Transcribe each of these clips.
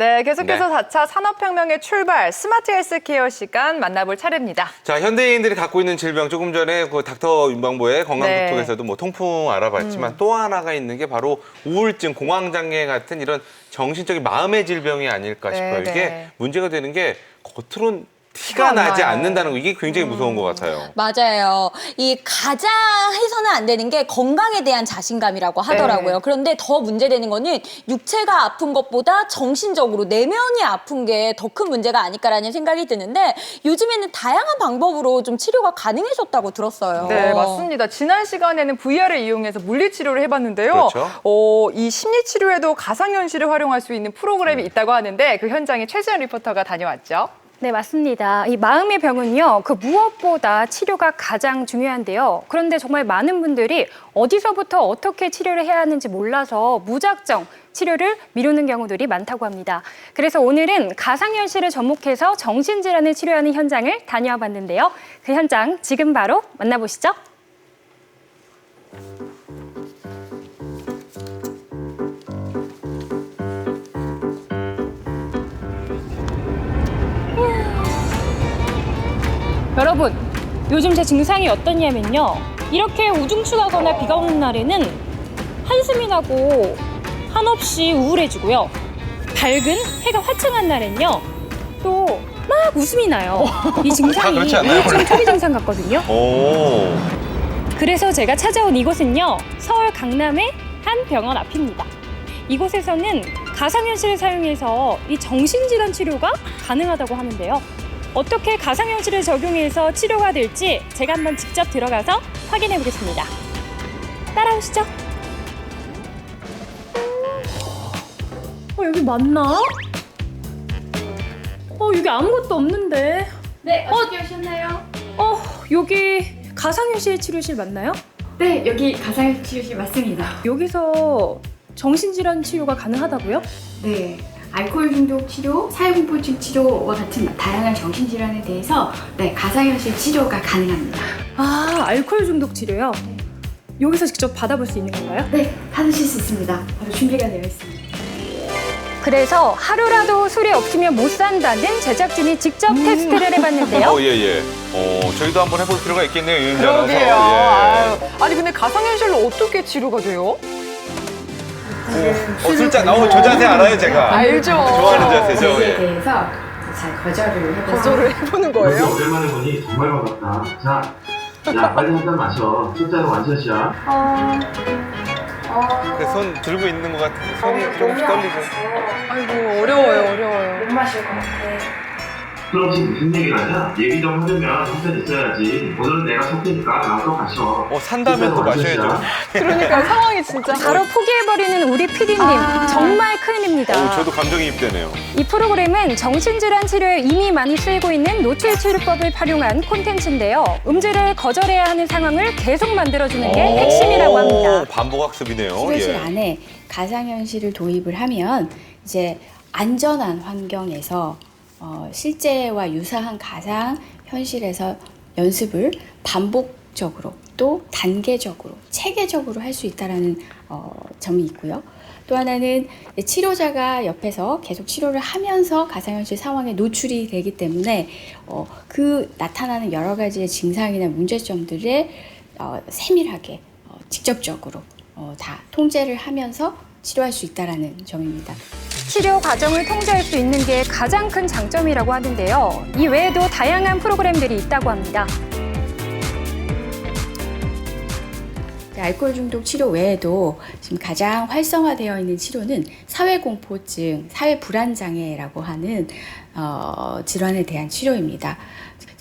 네, 계속해서 네. 4차 산업혁명의 출발, 스마트 헬스케어 시간 만나볼 차례입니다. 자, 현대인들이 갖고 있는 질병, 조금 전에 그 닥터 윤방보의 건강톡톡에서도 네. 뭐 통풍 알아봤지만 또 하나가 있는 게 바로 우울증, 공황장애 같은 이런 정신적인 마음의 질병이 아닐까 싶어요. 네, 이게 네. 문제가 되는 게 겉으론 티가 티가 안 나지 나요. 않는다는 거, 이게 굉장히 무서운 것 같아요. 맞아요. 이 가장 해서는 안 되는 게 건강에 대한 자신감이라고 하더라고요. 네. 그런데 더 문제되는 거는 육체가 아픈 것보다 정신적으로 내면이 아픈 게 더 큰 문제가 아닐까라는 생각이 드는데 요즘에는 다양한 방법으로 좀 치료가 가능해졌다고 들었어요. 네, 맞습니다. 지난 시간에는 VR을 이용해서 물리치료를 해봤는데요. 그렇죠. 이 심리치료에도 가상현실을 활용할 수 있는 프로그램이 있다고 하는데 그 현장에 최지연 리포터가 다녀왔죠. 네, 맞습니다. 이 마음의 병은요, 그 무엇보다 치료가 가장 중요한데요. 그런데 정말 많은 분들이 어디서부터 어떻게 치료를 해야 하는지 몰라서 무작정 치료를 미루는 경우들이 많다고 합니다. 그래서 오늘은 가상현실을 접목해서 정신질환을 치료하는 현장을 다녀와 봤는데요. 그 현장 지금 바로 만나보시죠. 여러분, 요즘 제 증상이 어떠냐면요. 이렇게 우중충하거나 비가 오는 날에는 한숨이 나고 한없이 우울해지고요. 밝은 해가 화창한 날엔요. 또 막 웃음이 나요. 이 증상이 그렇지 않나요, 우울증 원래? 초기 증상 같거든요. 오. 그래서 제가 찾아온 이곳은요. 서울 강남의 한 병원 앞입니다. 이곳에서는 가상현실을 사용해서 이 정신질환 치료가 가능하다고 하는데요. 어떻게 가상현실을 적용해서 치료가 될지 제가 한번 직접 들어가서 확인해 보겠습니다. 따라오시죠. 여기 맞나? 여기 아무것도 없는데. 네, 어떻게 오셨나요? 여기 가상현실 치료실 맞나요? 네, 여기 가상현실 치료실 맞습니다. 여기서 정신질환 치료가 가능하다고요? 네, 알코올 중독 치료, 사회공포증 치료와 같은 다양한 정신질환에 대해서 가상현실 치료가 가능합니다. 아, 알코올 중독 치료요? 여기서 직접 받아볼 수 있는 건가요? 네, 받으실 수 있습니다. 바로 준비가 되어 있습니다. 그래서 하루라도 술이 없으면 못 산다는 제작진이 직접 테스트를 해봤는데요. 예, 예. 저희도 한번 해볼 필요가 있겠네요, 유인자라서. 그러게요. 예. 아유, 아니 근데 가상현실로 어떻게 치료가 돼요? 술잔, 저 자세 알아요, 제가. 알죠. 좋아하는 자세죠. 여기에 예. 대해서 잘 거절을 해보세요. 거절을 해보는 여기 거예요? 오랜만에 보니 정말 반갑다. 자, 야 빨리 한 잔 마셔. 숫자는 완샷이야. 그 손 들고 있는 것 같은데 손이 조금씩 떨리죠. 아이고 어려워요. 못 마실 것 같아. 그럼 지금 무슨 얘기를 하냐? 얘기 좀 하려면 한잔 있어야지. 오늘은 내가 속 테니까 나도 마셔. 산다면 또 마셔야죠. 그러니까 상황이 진짜. 바로 포기해버리는 우리 PD님 정말 큰일입니다. 저도 감정이입되네요. 이 프로그램은 정신질환 치료에 이미 많이 쓰이고 있는 노출 치료법을 활용한 콘텐츠인데요. 음주를 거절해야 하는 상황을 계속 만들어주는 게 핵심이라고 합니다. 반복학습이네요. 치료실 예. 안에 가상현실을 도입을 하면 이제 안전한 환경에서 실제와 유사한 가상현실에서 연습을 반복적으로 또 단계적으로 체계적으로 할 수 있다는 점이 있고요. 또 하나는 치료자가 옆에서 계속 치료를 하면서 가상현실 상황에 노출이 되기 때문에 그 나타나는 여러 가지의 증상이나 문제점들을 세밀하게 직접적으로 다 통제를 하면서 치료할 수 있다는 점입니다. 치료 과정을 통제할 수 있는 게 가장 큰 장점이라고 하는데요. 이 외에도 다양한 프로그램들이 있다고 합니다. 알코올 중독 치료 외에도 지금 가장 활성화되어 있는 치료는 사회공포증, 사회불안장애라고 하는 질환에 대한 치료입니다.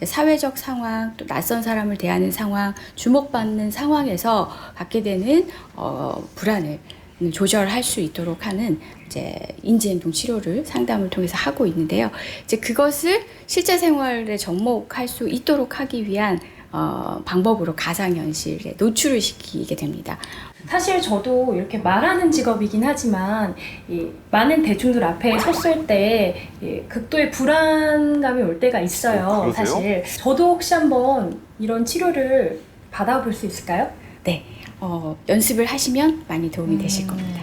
사회적 상황, 또 낯선 사람을 대하는 상황, 주목받는 상황에서 갖게 되는 불안을 조절할 수 있도록 하는 이제 인지행동 치료를 상담을 통해서 하고 있는데요. 이제 그것을 실제 생활에 접목할 수 있도록 하기 위한 방법으로 가상현실에 노출을 시키게 됩니다. 사실 저도 이렇게 말하는 직업이긴 하지만 많은 대중들 앞에 섰을 때 극도의 불안감이 올 때가 있어요. 그러세요? 사실 저도 혹시 한번 이런 치료를 받아볼 수 있을까요? 네, 연습을 하시면 많이 도움이 되실 겁니다.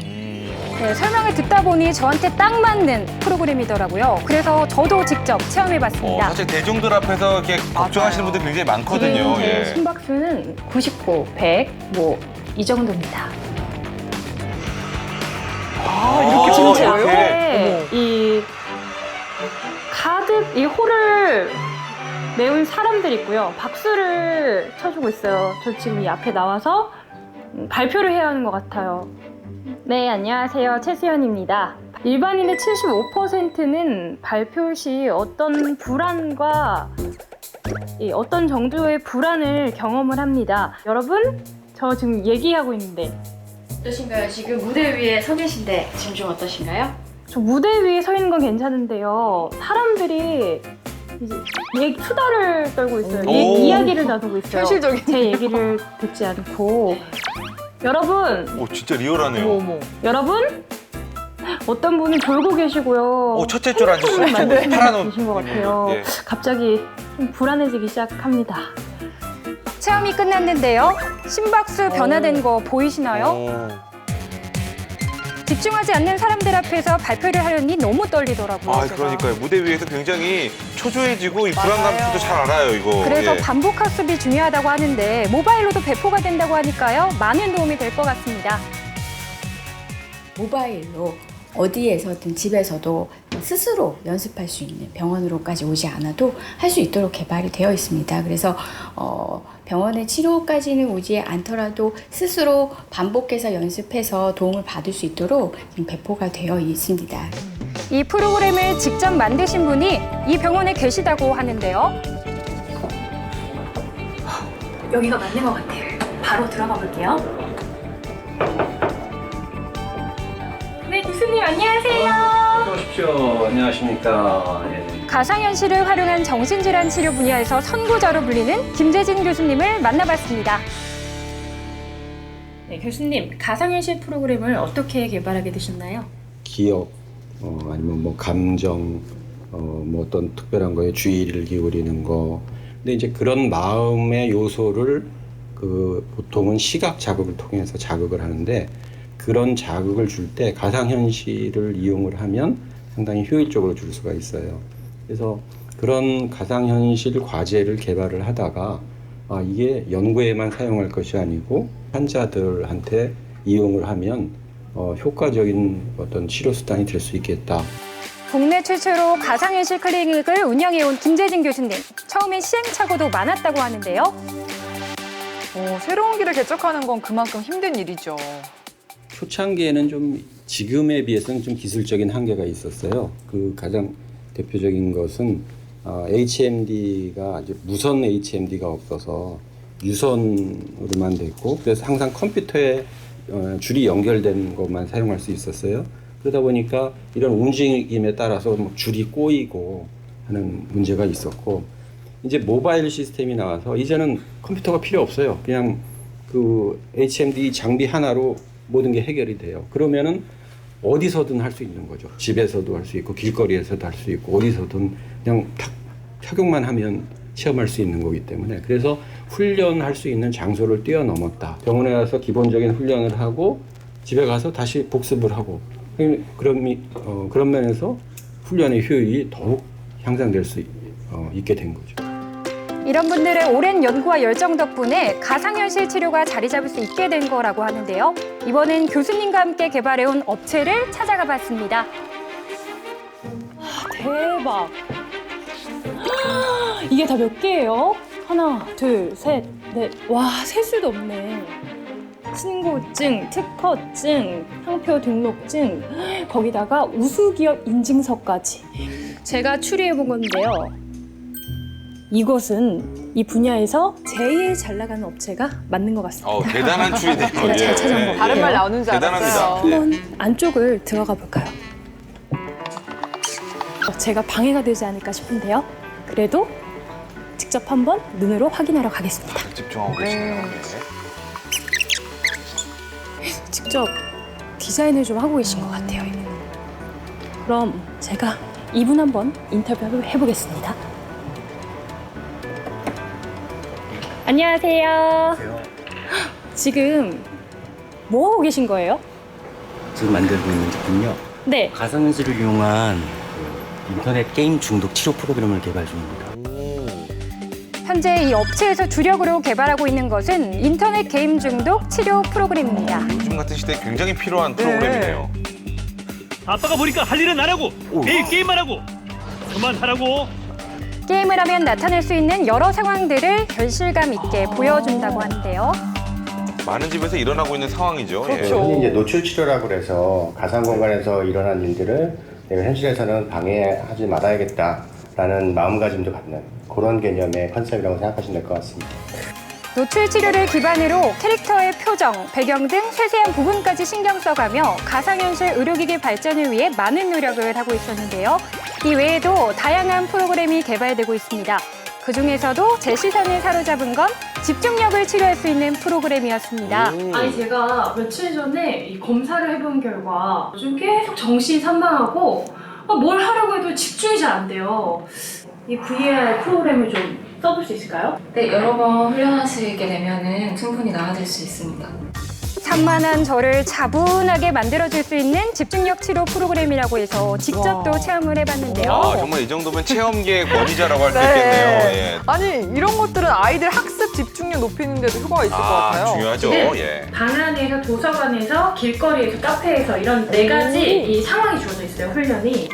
네, 설명을 듣다 보니 저한테 딱 맞는 프로그램이더라고요. 그래서 저도 직접 체험해봤습니다. 사실 대중들 앞에서 이렇게 걱정하시는 분들 굉장히 많거든요. 지금 예. 제 심박수는 99, 100, 뭐 이 정도입니다. 이렇게 진짜요? 네, 이 가득 이 홀을 메운 사람들이 있고요. 박수를 쳐주고 있어요. 저 지금 이 앞에 나와서 발표를 해야 하는 것 같아요. 네, 안녕하세요. 최수연입니다. 일반인의 75%는 발표 시 어떤 불안과 어떤 정도의 불안을 경험을 합니다. 여러분, 저 지금 얘기하고 있는데 어떠신가요? 지금 무대 위에 서 계신데 지금 좀 어떠신가요? 저 무대 위에 서 있는 건 괜찮은데요. 사람들이 이제 수다를 떨고 있어요. 오. 이야기를 나누고 있어요. 현실적인. 제 얘기를 듣지 않고. 여러분, 오, 진짜 리얼하네요. 여러분, 어떤 분은 졸고 계시고요. 첫째 줄 앉으시고 핸드폰을 파란 만지고 옷. 계신 것 같아요. 예. 갑자기 좀 불안해지기 시작합니다. 체험이 끝났는데요. 심박수 변화된 거 보이시나요? 집중하지 않는 사람들 앞에서 발표를 하려니 너무 떨리더라고요. 아, 제가. 그러니까요. 무대 위에서 굉장히 초조해지고 이 불안감도 잘 알아요, 이거. 그래서 예. 반복 학습이 중요하다고 하는데 모바일로도 배포가 된다고 하니까요. 많은 도움이 될 것 같습니다. 모바일로 어디에서든 집에서도 스스로 연습할 수 있는, 병원으로까지 오지 않아도 할 수 있도록 개발이 되어 있습니다. 그래서 병원의 치료까지는 오지 않더라도 스스로 반복해서 연습해서 도움을 받을 수 있도록 지금 배포가 되어 있습니다. 이 프로그램을 직접 만드신 분이 이 병원에 계시다고 하는데요. 여기가 맞는 것 같아요. 바로 들어가 볼게요. 네, 교수님 안녕하세요. 오십시오. 안녕하십니까. 예. 가상현실을 활용한 정신질환 치료 분야에서 선구자로 불리는 김재진 교수님을 만나봤습니다. 네, 교수님, 가상현실 프로그램을 어떻게 개발하게 되셨나요? 기억, 아니면 뭐 감정, 뭐 어떤 특별한 거에 주의를 기울이는 거. 근데 이제 그런 마음의 요소를 보통은 시각 자극을 통해서 자극을 하는데 그런 자극을 줄 때 가상현실을 이용을 하면 상당히 효율적으로 줄 수가 있어요. 그래서 그런 가상현실 과제를 개발을 하다가 이게 연구에만 사용할 것이 아니고 환자들한테 이용을 하면 효과적인 어떤 치료 수단이 될 수 있겠다. 국내 최초로 가상현실 클리닉을 운영해온 김재진 교수님. 처음엔 시행착오도 많았다고 하는데요. 새로운 길을 개척하는 건 그만큼 힘든 일이죠. 초창기에는 좀 지금에 비해서는 좀 기술적인 한계가 있었어요. 그 가장 대표적인 것은 HMD가 아주 무선 HMD가 없어서 유선으로만 됐고 그래서 항상 컴퓨터에 줄이 연결된 것만 사용할 수 있었어요. 그러다 보니까 이런 움직임에 따라서 막 줄이 꼬이고 하는 문제가 있었고 이제 모바일 시스템이 나와서 이제는 컴퓨터가 필요 없어요. 그냥 그 HMD 장비 하나로 모든 게 해결이 돼요. 그러면은 어디서든 할 수 있는 거죠. 집에서도 할 수 있고 길거리에서도 할 수 있고 어디서든 그냥 착용만 하면 체험할 수 있는 거기 때문에 그래서 훈련할 수 있는 장소를 뛰어넘었다. 병원에 가서 기본적인 훈련을 하고 집에 가서 다시 복습을 하고 그런 면에서 훈련의 효율이 더욱 향상될 수 있게 된 거죠. 이런 분들의 오랜 연구와 열정 덕분에 가상현실 치료가 자리 잡을 수 있게 된 거라고 하는데요. 이번엔 교수님과 함께 개발해온 업체를 찾아가 봤습니다. 대박. 이게 다 몇 개예요? 하나, 둘, 셋, 넷. 와, 셀 수도 없네. 신고증, 특허증, 상표 등록증, 거기다가 우수기업 인증서까지. 제가 추리해본 건데요. 이것은 이 분야에서 제일 잘 나가는 업체가 맞는 것 같습니다. 대단한 추리네요. 제가 잘 찾아본 것 다른 같아요. 말 나오는 줄 대단합니다. 알았어요. 한번 안쪽을 들어가 볼까요? 제가 방해가 되지 않을까 싶은데요. 그래도 직접 한번 눈으로 확인하러 가겠습니다. 집중하고 계시네요. 직접 디자인을 좀 하고 계신 것 같아요. 이분. 그럼 제가 이분 한번 인터뷰를 해보겠습니다. 안녕하세요. 지금 뭐 하고 계신 거예요? 지금 만들고 있는 제품은요. 네. 가상현실을 이용한 그 인터넷 게임 중독 치료 프로그램을 개발 중입니다. 현재 이 업체에서 주력으로 개발하고 있는 것은 인터넷 게임 중독 치료 프로그램입니다. 요즘 같은 시대에 굉장히 필요한 프로그램이네요. 아빠가 보니까 할 일은 안 하고 매일 게임만 하고 그만하라고. 게임을 하면 나타날 수 있는 여러 상황들을 현실감 있게 보여준다고 하는데요. 많은 집에서 일어나고 있는 상황이죠. 흔히 이제 노출 치료라고 그래서 가상 공간에서 일어난 일들을 내가 현실에서는 방해하지 말아야겠다라는 마음가짐도 갖는 그런 개념의 컨셉이라고 생각하시면 될 것 같습니다. 노출 치료를 기반으로 캐릭터의 표정, 배경 등 세세한 부분까지 신경 써가며 가상현실 의료기기 발전을 위해 많은 노력을 하고 있었는데요. 이 외에도 다양한 프로그램이 개발되고 있습니다. 그중에서도 제 시선을 사로잡은 건 집중력을 치료할 수 있는 프로그램이었습니다. 아니 제가 며칠 전에 이 검사를 해본 결과 요즘 계속 정신이 산만하고 뭘 하려고 해도 집중이 잘 안 돼요. 이 VR 프로그램을 좀 써볼 수 있을까요? 네, 여러 번 훈련하시게 되면은 충분히 나아질 수 있습니다. 산만한 저를 차분하게 만들어줄 수 있는 집중력 치료 프로그램이라고 해서 직접 또 체험을 해봤는데요. 아, 정말 이 정도면 체험계의 권위자라고 할 수 있겠네요. 예. 아니 이런 것들은 아이들 학습 집중력 높이는 데도 효과가 있을 것 같아요. 중요하죠. 예. 방 안에서 도서관에서 길거리에서 카페에서 이런 네 가지 이 상황이 주어져 있어요, 훈련이.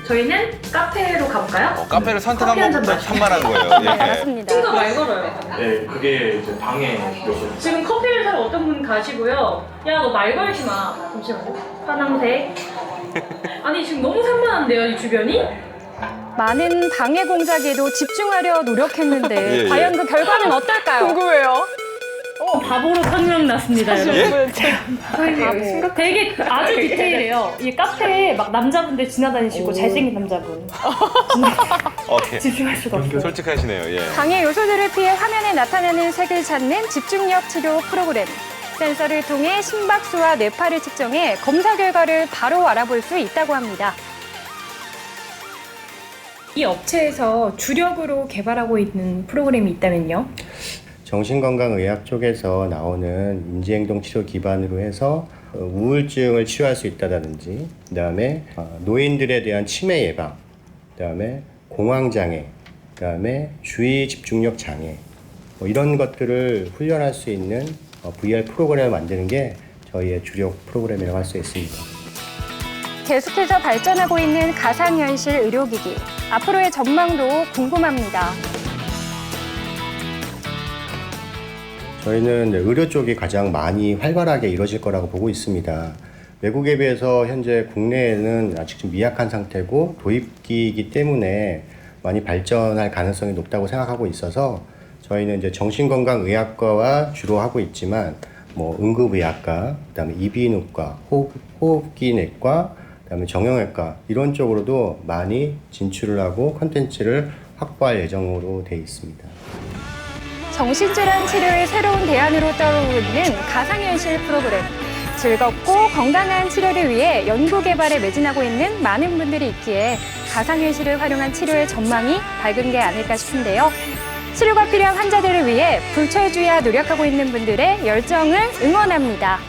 저희는 카페로 가볼까요? 카페를 선택한 것보다 산만한 거예요. 예. 네, 맞습니다. 좀 더 말 걸어요. 네, 그게 이제 방해 요소. 지금 커피를 사러 어떤 분 가시고요. 야, 너 말 걸지 마. 잠시만요. 파랑색. 아니, 지금 너무 산만한데요, 이 주변이? 많은 방해 공작에도 집중하려 노력했는데 예. 과연 그 결과는 어떨까요? 궁금해요. 바보로 판명났습니다, 여러분. 바보. 되게 아주 디테일해요. 이 카페에 막 남자분들 지나다니시고 잘생긴 남자분. 오케이. 집중할 수가 없어요. 솔직하시네요. 예. 방해 요소들을 피해 화면에 나타나는 색을 찾는 집중력 치료 프로그램. 센서를 통해 심박수와 뇌파를 측정해 검사 결과를 바로 알아볼 수 있다고 합니다. 이 업체에서 주력으로 개발하고 있는 프로그램이 있다면요? 정신건강의학 쪽에서 나오는 인지행동 치료 기반으로 해서 우울증을 치료할 수 있다든지, 그다음에 노인들에 대한 치매 예방, 그다음에 공황장애, 그다음에 주의 집중력 장애, 뭐 이런 것들을 훈련할 수 있는 VR 프로그램을 만드는 게 저희의 주력 프로그램이라고 할 수 있습니다. 계속해서 발전하고 있는 가상현실 의료기기. 앞으로의 전망도 궁금합니다. 저희는 의료 쪽이 가장 많이 활발하게 이루어질 거라고 보고 있습니다. 외국에 비해서 현재 국내에는 아직 좀 미약한 상태고 도입기이기 때문에 많이 발전할 가능성이 높다고 생각하고 있어서 저희는 이제 정신건강의학과와 주로 하고 있지만 뭐 응급의학과, 그다음에 이비인후과, 호흡기내과, 그다음에 정형외과 이런 쪽으로도 많이 진출을 하고 콘텐츠를 확보할 예정으로 돼 있습니다. 정신질환 치료의 새로운 대안으로 떠오르는 가상현실 프로그램. 즐겁고 건강한 치료를 위해 연구 개발에 매진하고 있는 많은 분들이 있기에 가상현실을 활용한 치료의 전망이 밝은 게 아닐까 싶은데요. 치료가 필요한 환자들을 위해 불철주야 노력하고 있는 분들의 열정을 응원합니다.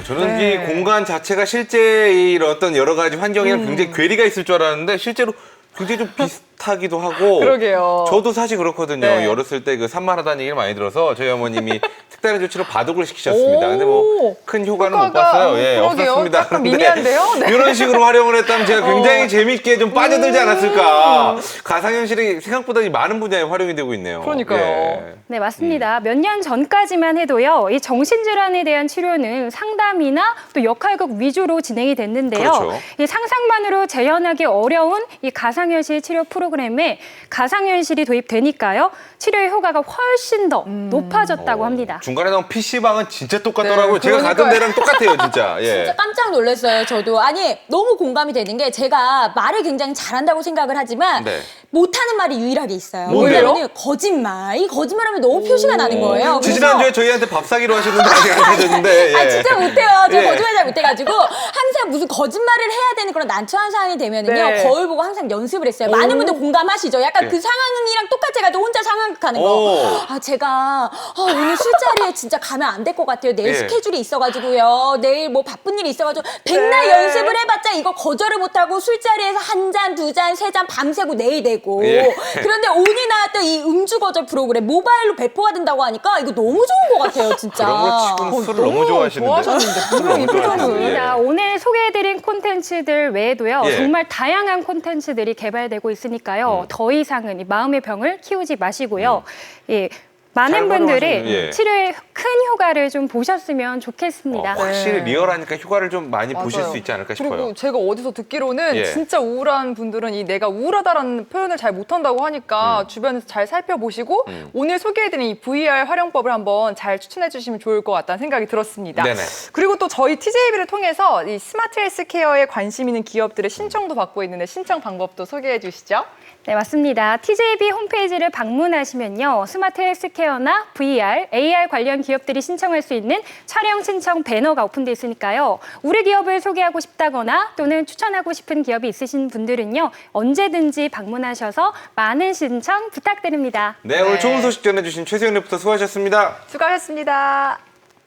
저는 이 공간 자체가 실제 이 어떤 여러 가지 환경이랑 굉장히 괴리가 있을 줄 알았는데 실제로 굉장히 좀 비슷하기도 하고. 그러게요. 저도 사실 그렇거든요. 네. 어렸을 때 그 산만하다는 얘기를 많이 들어서 저희 어머님이 색다른 조치로 바둑을 시키셨습니다. 근데 뭐 큰 효과는 못 봤어요. 예, 그러게요. 없었습니다. 약간 미미한데요? 네. 이런 식으로 활용을 했다면 제가 굉장히 재밌게 좀 빠져들지 않았을까. 가상현실이 생각보다 많은 분야에 활용이 되고 있네요. 그러니까요. 예. 네, 맞습니다. 몇 년 전까지만 해도요, 이 정신질환에 대한 치료는 상담이나 또 역할극 위주로 진행이 됐는데요. 그렇죠. 이 상상만으로 재현하기 어려운 이 가상현실 치료 프로그램에 가상현실이 도입되니까요, 치료의 효과가 훨씬 더 높아졌다고 합니다. 중간에 나온 PC방은 진짜 똑같더라고요. 네, 제가 가던 그러니까요. 데랑 똑같아요, 진짜. 예. 진짜 깜짝 놀랐어요, 저도. 아니, 너무 공감이 되는 게 제가 말을 굉장히 잘한다고 생각을 하지만 네. 못하는 말이 유일하게 있어요. 뭔데요? 뭐냐면 거짓말. 이 거짓말하면 너무 표시가 나는 거예요. 지지난주에 저희한테 밥 사기로 하셨는데 아직 안 되셨는데. 아 진짜 못해요. 제가 예. 거짓말 잘 못해가지고 항상 무슨 거짓말을 해야 되는 그런 난처한 상황이 되면은요 네. 거울 보고 항상 연습을 했어요. 많은 분들 공감하시죠? 약간 예. 그 상황이랑 똑같이 해가지고 혼자 상황극하는 오. 거. 아 제가 오늘 술자리에 진짜 가면 안 될 것 같아요. 내일 예. 스케줄이 있어가지고요. 내일 뭐 바쁜 일이 있어가지고 백날 네. 연습을 해봤자 이거 거절을 못하고 술자리에서 한 잔, 두 잔, 세 잔 밤새고 내일 되고. 예. 그런데 오늘 나왔던 이 음주 거절 프로그램 모바일로 배포가 된다고 하니까 이거 너무 좋은 것 같아요, 진짜. 그런 거 치고는 술을 너무 좋아하시는데. 좋아하셨는데 분명히 표정을. 자, 오늘 소개해드린 콘텐츠들 외에도요. 예. 정말 다양한 콘텐츠들이 개발되고 있으니까요. 더 이상은 이 마음의 병을 키우지 마시고요. 예. 많은 분들이 예. 치료에 큰 효과를 좀 보셨으면 좋겠습니다. 확실히 리얼하니까 효과를 좀 많이 보실 맞아요. 수 있지 않을까 싶어요. 그리고 제가 어디서 듣기로는 예. 진짜 우울한 분들은 이 내가 우울하다라는 표현을 잘 못한다고 하니까 주변에서 잘 살펴보시고 오늘 소개해드린 이 VR 활용법을 한번 잘 추천해 주시면 좋을 것 같다는 생각이 들었습니다. 네네. 그리고 또 저희 TJB를 통해서 이 스마트 헬스케어에 관심 있는 기업들의 신청도 받고 있는데 신청 방법도 소개해 주시죠. 네, 맞습니다. TJB 홈페이지를 방문하시면요. 스마트 헬스케어나 VR, AR 관련 기업들이 신청할 수 있는 촬영 신청 배너가 오픈되어 있으니까요. 우리 기업을 소개하고 싶다거나 또는 추천하고 싶은 기업이 있으신 분들은요. 언제든지 방문하셔서 많은 신청 부탁드립니다. 네, 오늘 좋은 소식 전해주신 최수영 리포터 수고하셨습니다. 수고하셨습니다.